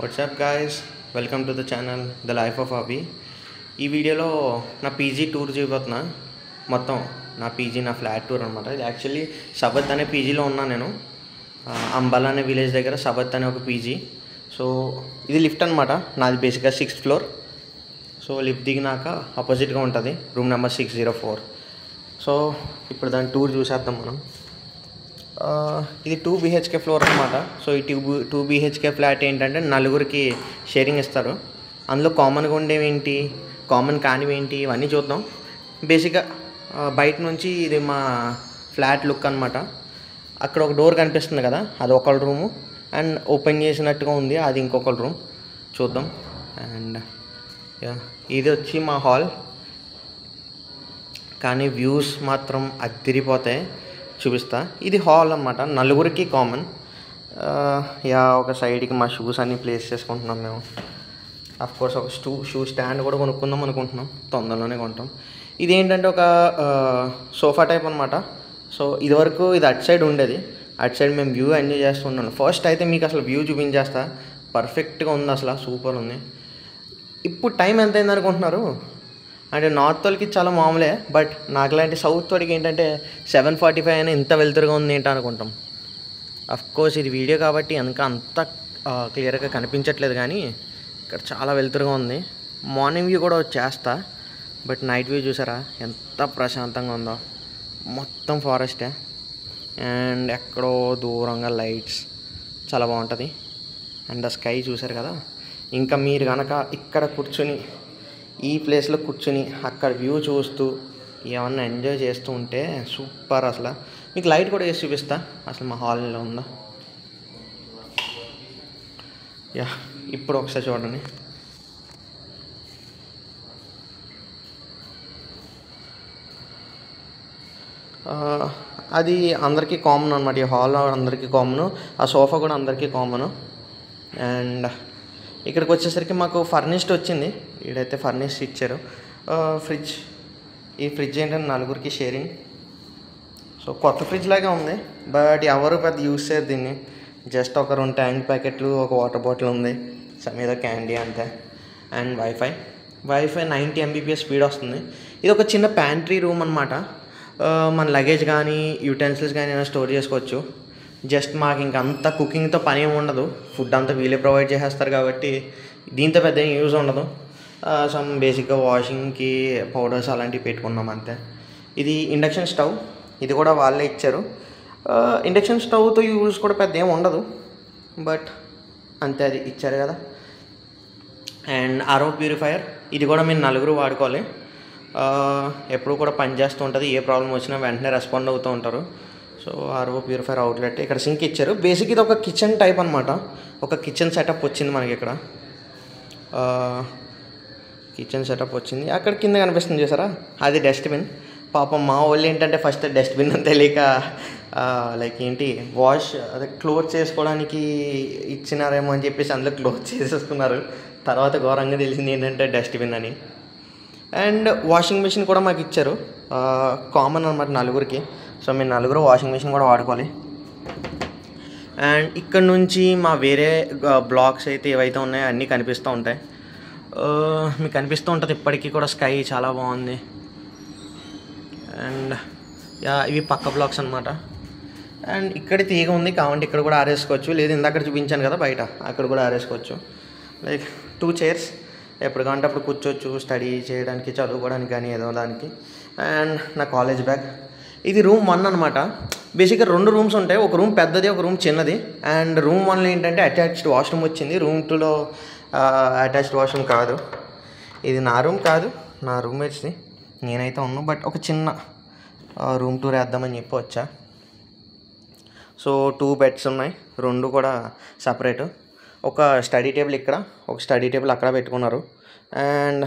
WhatsApp guys, welcome to the channel the life of Abhi. ఈ వీడియోలో నా పీజీ టూర్ చేయబోతున్నా. మొత్తం నా పీజీ, నా ఫ్లాట్ టూర్ అనమాట. ఇది యాక్చువల్లీ సబత్ అనే పీజీలో ఉన్నాను నేను. అంబల్ అనే విలేజ్ దగ్గర సబత్ అనే ఒక పీజీ. సో ఇది లిఫ్ట్ అనమాట. నాది బేసిక్గా 6th ఫ్లోర్. సో లిఫ్ట్ దిగినాక ఆపోజిట్గా ఉంటుంది రూమ్ నెంబర్ 604. సో ఇప్పుడు దాని టూర్ చూసేద్దాం మనం. ఇది 2 BHK ఫ్లోర్ అనమాట. సో ఈ 2 BHK ఫ్లాట్ ఏంటంటే నలుగురికి షేరింగ్ ఇస్తారు. అందులో కామన్గా ఉండేవి ఏంటి, కామన్ కానివి ఏంటి, ఇవన్నీ చూద్దాం. బేసిక్గా బయట నుంచి ఇది మా ఫ్లాట్ లుక్ అనమాట. అక్కడ ఒక డోర్ కనిపిస్తుంది కదా, అది ఒకళ్ళ రూము. అండ్ ఓపెన్ చేసినట్టుగా ఉంది, అది ఇంకొకళ్ళ రూమ్. చూద్దాం. అండ్ ఇది వచ్చి మా హాల్. కానీ వ్యూస్ మాత్రం అదిరిపోతాయి, చూపిస్తా. ఇది హాల్ అన్నమాట, నలుగురికి కామన్. ఒక సైడ్కి మా షూస్ అన్నీ ప్లేస్ చేసుకుంటున్నాం మేము. కోర్స్ ఒక షూ స్టాండ్ కూడా కొనుక్కుందాం అనుకుంటున్నాం, తొందరలోనే కొంటాం. ఇది ఏంటంటే ఒక సోఫా టైప్ అనమాట. సో ఇదివరకు ఇది అటు సైడ్ ఉండేది. అటు సైడ్ మేము వ్యూ ఎంజాయ్ చేస్తున్నాను. ఫస్ట్ అయితే మీకు అసలు వ్యూ చూపించేస్తా. పర్ఫెక్ట్గా ఉంది, అసలు సూపర్ ఉంది. ఇప్పుడు టైం ఎంత అయింది అనుకుంటున్నారు? అంటే నార్త్ వాళ్ళకి చాలా మామూలే, బట్ నాకు లాంటి సౌత్ వాడికి ఏంటంటే 7:45 అయినా ఇంత వెలుతురుగా ఉంది ఏంటి అనుకుంటాం. కోర్స్ ఇది వీడియో కాబట్టి వెనక అంత క్లియర్గా కనిపించట్లేదు, కానీ ఇక్కడ చాలా వెలుతురుగా ఉంది. మార్నింగ్ వ్యూ కూడా చేస్తా, బట్ నైట్ వ్యూ చూసారా ఎంత ప్రశాంతంగా ఉందో. మొత్తం ఫారెస్టే అండ్ ఎక్కడో దూరంగా లైట్స్, చాలా బాగుంటుంది. అండ్ స్కై చూసారు కదా. ఇంకా మీరు కనుక ఇక్కడ కూర్చొని, ఈ ప్లేస్లో కూర్చుని అక్కడ వ్యూ చూస్తూ ఏమన్నా ఎంజాయ్ చేస్తూ ఉంటే సూపర్. అసలు మీకు లైట్ కూడా వేసి చూపిస్తా అసలు మా హాల్లో ఉందా. ఇప్పుడు ఒకసారి చూడండి. అది అందరికీ కామన్ అనమాట. ఈ హాల్ అందరికీ కామను, ఆ సోఫా కూడా అందరికీ కామను. అండ్ ఇక్కడికి వచ్చేసరికి మాకు ఫర్నిష్డ్ వచ్చింది. ఈడైతే ఫర్నిష్ ఇచ్చారు. ఫ్రిడ్జ్, ఈ ఫ్రిడ్జ్ ఏంటంటే నలుగురికి షేరింగ్. సో కొత్త ఫ్రిడ్జ్ లాగే ఉంది, బట్ ఎవరు పెద్ద యూస్ చేయరు దీన్ని. జస్ట్ ఒక 2 ట్యాంక్ ప్యాకెట్లు, ఒక వాటర్ బాటిల్ ఉంది, మీద క్యాండీ అంతే. అండ్ వైఫై 90 Mbps స్పీడ్ వస్తుంది. ఇది ఒక చిన్న ప్యాంట్రీ రూమ్ అనమాట. మన లగేజ్ కానీ యూటెన్సిల్స్ కానీ ఏమైనా స్టోర్ చేసుకోవచ్చు. జస్ట్ మాకు ఇంకంతా కుకింగ్తో పని ఏమి ఉండదు, ఫుడ్ అంతా వీళ్ళే ప్రొవైడ్ చేసేస్తారు కాబట్టి దీంతో పెద్ద యూజ్ ఉండదు. సమ్ బేసిక్గా వాషింగ్కి పౌడర్స్ అలాంటివి పెట్టుకున్నాం అంతే. ఇది ఇండక్షన్ స్టవ్, ఇది కూడా వాళ్ళే ఇచ్చారు. ఇండక్షన్ స్టవ్తో యూజ్ కూడా పెద్ద ఏమి ఉండదు, బట్ అంతే, అది ఇచ్చారు కదా. అండ్ RO ప్యూరిఫైయర్, ఇది కూడా మీరు నలుగురు వాడుకోవాలి. ఎప్పుడు కూడా పనిచేస్తూ ఉంటుంది, ఏ ప్రాబ్లం వచ్చినా వెంటనే రెస్పాండ్ అవుతూ ఉంటారు. సో RO ప్యూరిఫైయర్ అవుట్లెట్, ఇక్కడ సింక్ ఇచ్చారు. బేసిక్ ఇది ఒక కిచెన్ టైప్ అనమాట. ఒక కిచెన్ సెటప్ వచ్చింది మనకి ఇక్కడ. కిచెన్ సెటప్ వచ్చింది. అక్కడ కింద కనిపిస్తుంది చూసారా, అది డస్ట్బిన్. పాపం మా వాళ్ళు ఏంటంటే ఫస్ట్ డస్ట్బిన్ అని తెలియక లైక్ ఏంటి అదే క్లోత్ చేసుకోవడానికి ఇచ్చినారేమో అని చెప్పేసి అందులో క్లోత్ చేసేసుకున్నారు. తర్వాత ఘోరంగా తెలిసింది ఏంటంటే డస్ట్బిన్ అని. అండ్ వాషింగ్ మిషన్ కూడా మాకు ఇచ్చారు, కామన్ అనమాట నలుగురికి. సో మీరు నలుగురు వాషింగ్ మిషన్ కూడా వాడుకోవాలి. అండ్ ఇక్కడ నుంచి మా వేరే బ్లాక్స్ అయితే ఏవైతే ఉన్నాయో అన్నీ కనిపిస్తూ ఉంటాయి. మీకు కనిపిస్తూ ఉంటుంది ఇప్పటికీ కూడా. స్కై చాలా బాగుంది. అండ్ ఇవి పక్క బ్లాక్స్ అనమాట. అండ్ ఇక్కడ తీగ ఉంది, కావంటే ఇక్కడ కూడా ఆరేసుకోవచ్చు. లేదు ఇందాక చూపించాను కదా బయట, అక్కడ కూడా ఆరేసుకోవచ్చు. లైక్ 2 చైర్స్, ఎప్పుడు కావాలంటే అప్పుడు కూర్చోవచ్చు, స్టడీ చేయడానికి, చదువుకోవడానికి కానీ ఏదో దానికి. అండ్ నా కాలేజ్ బ్యాగ్. ఇది రూమ్ 1 అనమాట. బేసిక్గా 2 రూమ్స్ ఉంటాయి, ఒక రూమ్ పెద్దది, ఒక రూమ్ చిన్నది. అండ్ రూమ్ 1లో ఏంటంటే అటాచ్డ్ వాష్రూమ్ వచ్చింది. రూమ్ 2లో అటాచ్డ్ వాష్రూమ్ కాదు. ఇది నా రూమ్ కాదు, నా రూమ్మేట్స్ది. నేనైతే ఉన్నాను, బట్ ఒక చిన్న రూమ్ టూర్ వేద్దామని చెప్పి వచ్చా. సో 2 బెడ్స్ ఉన్నాయి, 2 కూడా సపరేటు. ఒక స్టడీ టేబుల్ ఇక్కడ, ఒక స్టడీ టేబుల్ అక్కడ పెట్టుకున్నారు. అండ్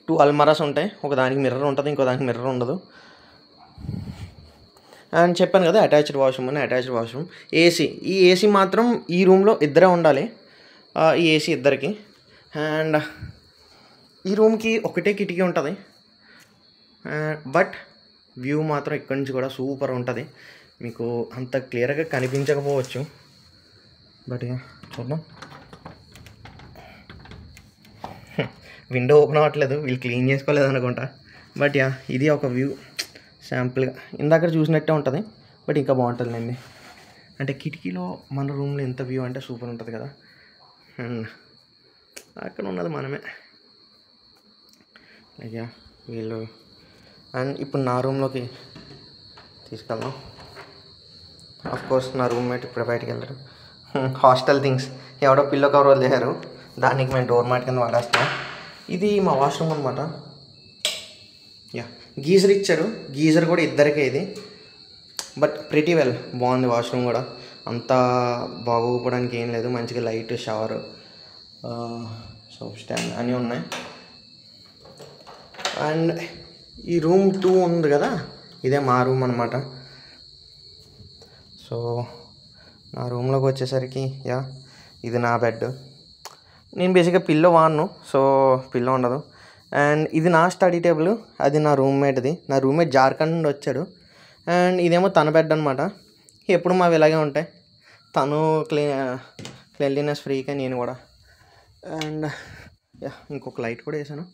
2 అల్మారాస్ ఉంటాయి, ఒక దానికి మిర్రర్ ఉంటుంది, ఇంకో దానికి మిర్రర్ ఉండదు. అండ్ చెప్పాను కదా అటాచ్డ్ వాష్రూమ్ అని. Attached washroom, AC. ఈ ఏసీ మాత్రం ఈ రూమ్లో ఇద్దరే ఉండాలి, ఈ ఏసీ ఇద్దరికి. అండ్ ఈ రూమ్కి ఒకటే కిటికీ ఉంటుంది, బట్ వ్యూ మాత్రం ఇక్కడి నుంచి కూడా సూపర్ ఉంటుంది. మీకు అంత క్లియర్గా కనిపించకపోవచ్చు, బట్ చూద్దాం. విండో ఓపెన్ అవ్వట్లేదు, వీళ్ళు క్లీన్ చేసుకోలేదు అనుకుంటా. బట్ యా, ఇది ఒక వ్యూ శాంపుల్గా ఇందాక చూసినట్టే ఉంటుంది, బట్ ఇంకా బాగుంటుందండి. అంటే కిటికీలో మన రూమ్లో ఎంత వ్యూ అంటే సూపర్ ఉంటుంది కదా. అండ్ అక్కడ ఉన్నది మనమే లైక్ యా వీళ్ళు. అండ్ ఇప్పుడు నా రూమ్లోకి తీసుకెళ్దాం. కోర్స్ నా రూమ్మేట్ ఇప్పుడు బయటికి వెళ్ళారు. హాస్టల్ థింగ్స్ ఎవడో పిల్లో కవర్ వదిలేశారు, దానికి మేము డోర్ మ్యాట్ కింద వాడేస్తాం. ఇది మా వాష్రూమ్ అనమాట. యా, గీజర్ ఇచ్చారు, గీజర్ కూడా ఇద్దరికే ఇది. బట్ ప్రిటీ వెల్ బాగుంది వాష్రూమ్ కూడా, అంతా బాగోకపోవడానికి ఏం లేదు. మంచిగా లైట్ షవర్, సోప్ స్టాండ్ అన్నీ ఉన్నాయి. అండ్ ఈ రూమ్ 2 ఉంది కదా, ఇదే మా రూమ్ అనమాట. సో నా రూమ్లోకి వచ్చేసరికి యా, ఇది నా బెడ్. నేను బేసిక్గా పిల్లో వాడను, సో పిల్లో ఉండదు. అండ్ ఇది నా స్టడీ టేబుల్, అది నా రూమ్మేట్ది. నా రూమ్మేట్ జార్ఖండ్ నుండి వచ్చాడు. అండ్ ఇదేమో తన బెడ్ అనమాట. ఎప్పుడు మావి ఇలాగే ఉంటాయి, తను క్లీన్లీనెస్ ఫ్రీగా, నేను కూడా. అండ్ యా, ఇంకొక లైట్ కూడా వేసాను.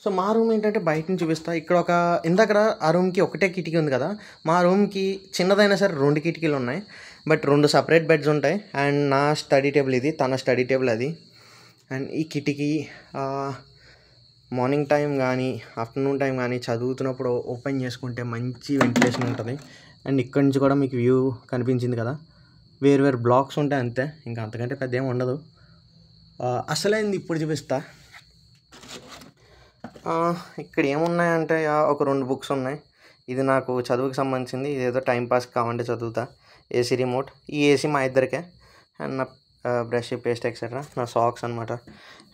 సో మా రూమ్ ఏంటంటే బయట నుంచి చూపిస్తా. ఇక్కడ ఇందాక ఆ రూమ్కి ఒకటే కిటికీ ఉంది కదా, మా రూమ్కి చిన్నదైనా సరే 2 కిటికీలు ఉన్నాయి, బట్ 2 సపరేట్ బెడ్స్ ఉంటాయి. అండ్ నా స్టడీ టేబుల్ ఇది, తన స్టడీ టేబుల్ అది. అండ్ ఈ కిటికీ మార్నింగ్ టైం కానీ ఆఫ్టర్నూన్ టైం కానీ చదువుతున్నప్పుడు ఓపెన్ చేసుకుంటే మంచి వెంటిలేషన్ ఉంటుంది. అండ్ ఇక్కడి నుంచి కూడా మీకు వ్యూ కనిపించింది కదా, వేరు బ్లాక్స్ ఉంటాయి అంతే, ఇంకా అంతకంటే పెద్ద ఏమి ఉండదు. అసలైంది ఇప్పుడు చూపిస్తా. ఇక్కడ ఏమున్నాయంటే ఒక 2 బుక్స్ ఉన్నాయి. ఇది నాకు చదువుకి సంబంధించింది, ఇదేదో టైంపాస్ కావాలంటే చదువుతా. ఏసీ రిమోట్, ఈ ఏసీ మా ఇద్దరికే. అండ్ నా బ్రష్, పేస్ట్ ఎక్సెట్రా, నా సాక్స్ అనమాట.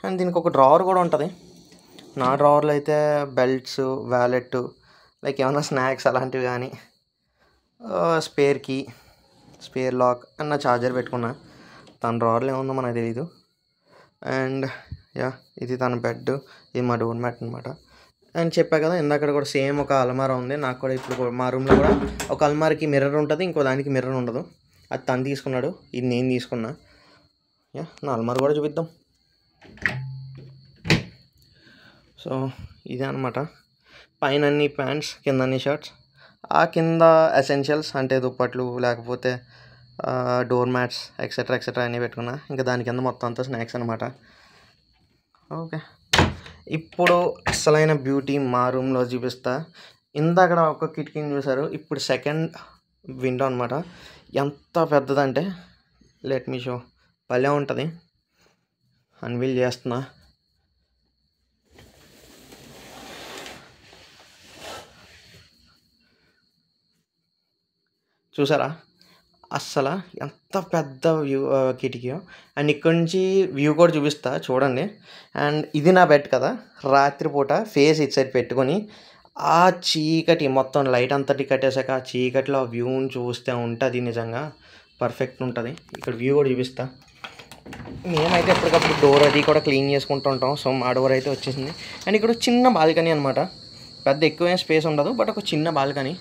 అండ్ దీనికి ఒక డ్రావర్ కూడా ఉంటుంది. నా డ్రావర్లో అయితే బెల్ట్స్, వ్యాలెట్, లైక్ ఏమైనా స్నాక్స్ అలాంటివి కానీ, spare key, spare lock and నా ఛార్జర్ పెట్టుకున్నా. తన డ్రావర్లో ఏముందో మనకు తెలీదు. అండ్ యా, ఇది తన బెడ్, ఇది మా డోర్ మ్యాట్ అనమాట. అండ్ చెప్పా కదా ఇందాక కూడా సేమ్ ఒక అల్మారా ఉంది. నాకు కూడా ఇప్పుడు మా రూమ్లో కూడా ఒక అల్మారాకి మిర్రర్ ఉంటుంది, ఇంకో దానికి మిర్రర్ ఉండదు. అది తను తీసుకున్నాడు, ఇది నేను తీసుకున్నా. యా, నా అల్మారా కూడా చూపిద్దాం. సో ఇదే అనమాట. పైన అన్ని ప్యాంట్స్, కింద అన్ని షర్ట్స్. ఆ కింద ఎసెన్షియల్స్ అంటే దుప్పట్లు, లేకపోతే డోర్ మ్యాట్స్ ఎక్సెట్రా అన్నీ పెట్టుకున్నా. ఇంకా దాని కింద మొత్తం అంతా స్నాక్స్ అనమాట. ఓకే, ఇప్పుడు అసలైన బ్యూటీ మా రూమ్లో చూపిస్తా. ఇందాక ఒక కిటికీని చూసారు, ఇప్పుడు సెకండ్ విండో అనమాట. ఎంత పెద్దదంటే లెట్ మీ షో, భలే ఉంటుంది. అన్వీల్ చేస్తున్నా. చూసారా అస్సలు ఎంత పెద్ద వ్యూ కిటికీ. అండ్ ఇక్కడ నుంచి వ్యూ కూడా చూపిస్తా చూడండి. అండ్ ఇది నా బెడ్ కదా, రాత్రిపూట ఫేస్ ఇటు సైడ్ పెట్టుకొని ఆ చీకటి మొత్తం లైట్ అంతటి కట్టేసాక ఆ చీకటిలో ఆ వ్యూని చూస్తే ఉంటుంది, నిజంగా పర్ఫెక్ట్ ఉంటుంది. ఇక్కడ వ్యూ కూడా చూపిస్తా. మేమైతే ఎప్పటికప్పుడు డోర్ అది కూడా క్లీన్ చేసుకుంటూ ఉంటాం. సో మా డోర్ అయితే వచ్చేసింది. అండ్ ఇక్కడ చిన్న బాల్కనీ అనమాట, పెద్ద ఎక్కువ స్పేస్ ఉండదు, బట్ ఒక చిన్న బాల్కనీ.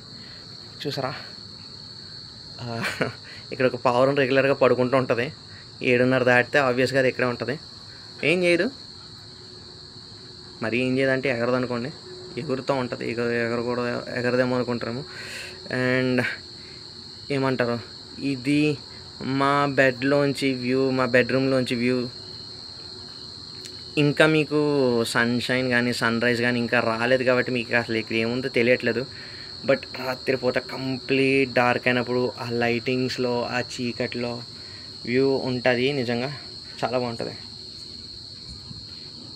చూసారా, ఇక్కడ ఒక పావురం రెగ్యులర్గా పడుకుంటూ ఉంటుంది. 7:30 దాటితే ఆబ్వియస్గా అది ఇక్కడే ఉంటుంది. ఏం చేయదు, మరీ ఏం చేయదంటే ఎగరదు అనుకోండి, ఎగురుతూ ఉంటుంది. ఎగరదేమో అనుకుంటారేమో. అండ్ ఏమంటారు, ఇది మా బెడ్లోంచి వ్యూ, మా బెడ్రూమ్లోంచి వ్యూ. ఇంకా మీకు సన్షైన్ కానీ సన్ రైజ్ కానీ ఇంకా రాలేదు కాబట్టి మీకు అసలు ఇక్కడ ఏముందో తెలియట్లేదు. బట్ రాత్రిపూట కంప్లీట్ డార్క్ అయినప్పుడు ఆ లైటింగ్స్లో, ఆ చీకట్లో వ్యూ ఉంటుంది, నిజంగా చాలా బాగుంటుంది,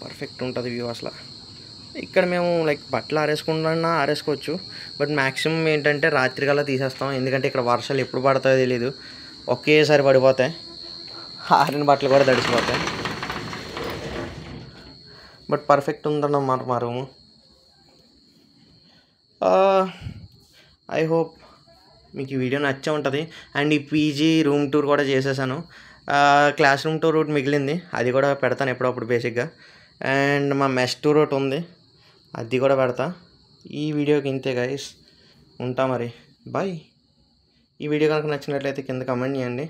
పర్ఫెక్ట్ ఉంటుంది వ్యూ అసలు. ఇక్కడ మేము లైక్ బట్టలు ఆరేసుకోవచ్చు, బట్ మ్యాక్సిమం ఏంటంటే రాత్రికల్లా తీసేస్తాం. ఎందుకంటే ఇక్కడ వర్షాలు ఎప్పుడు పడతాయో తెలీదు, ఒకేసారి పడిపోతాయి, ఆరిన బట్టలు కూడా తడిసిపోతాయి. బట్ పర్ఫెక్ట్ ఉందన్నమాట మా రూము. ఐ హోప్ మీకు ఈ వీడియో నచ్చే ఉంటుంది. అండ్ ఈ పీజీ రూమ్ టూర్ కూడా చేసేసాను. క్లాస్ రూమ్ టూర్ ఒకటి మిగిలింది, అది కూడా పెడతాను ఎప్పుడప్పుడు బేసిక్గా. అండ్ మా మెస్ టూర్ ఒకటి ఉంది, అది కూడా పెడతా. ఈ వీడియోకి ఇంతే గైస్, ఉంటా మరి, బాయ్. ఈ వీడియో కనుక నచ్చినట్లయితే కింద కమెంట్ చేయండి.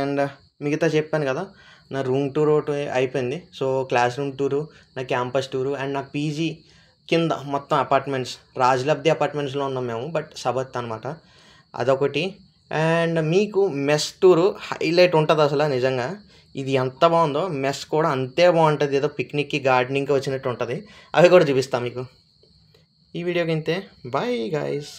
అండ్ మిగతా చెప్పాను కదా, నా రూమ్ టూర్ ఒకటి అయిపోయింది. సో క్లాస్ రూమ్ టూరు, నా క్యాంపస్ టూరు అండ్ నా పీజీ కింద మొత్తం అపార్ట్మెంట్స్, రాజ్లబ్ది అపార్ట్మెంట్స్లో ఉన్నాం మేము, బట్ సబత్ అనమాట, అదొకటి. అండ్ మీకు మెస్ టూరు హైలైట్ ఉంటుంది అసలు నిజంగా. ఇది ఎంత బాగుందో మెస్ కూడా అంతే బాగుంటుంది, ఏదో పిక్నిక్కి గార్డెనింగ్కి వచ్చినట్టు ఉంటుంది. అవి కూడా చూపిస్తాను మీకు. ఈ వీడియోకి ఇంతే. Bye guys.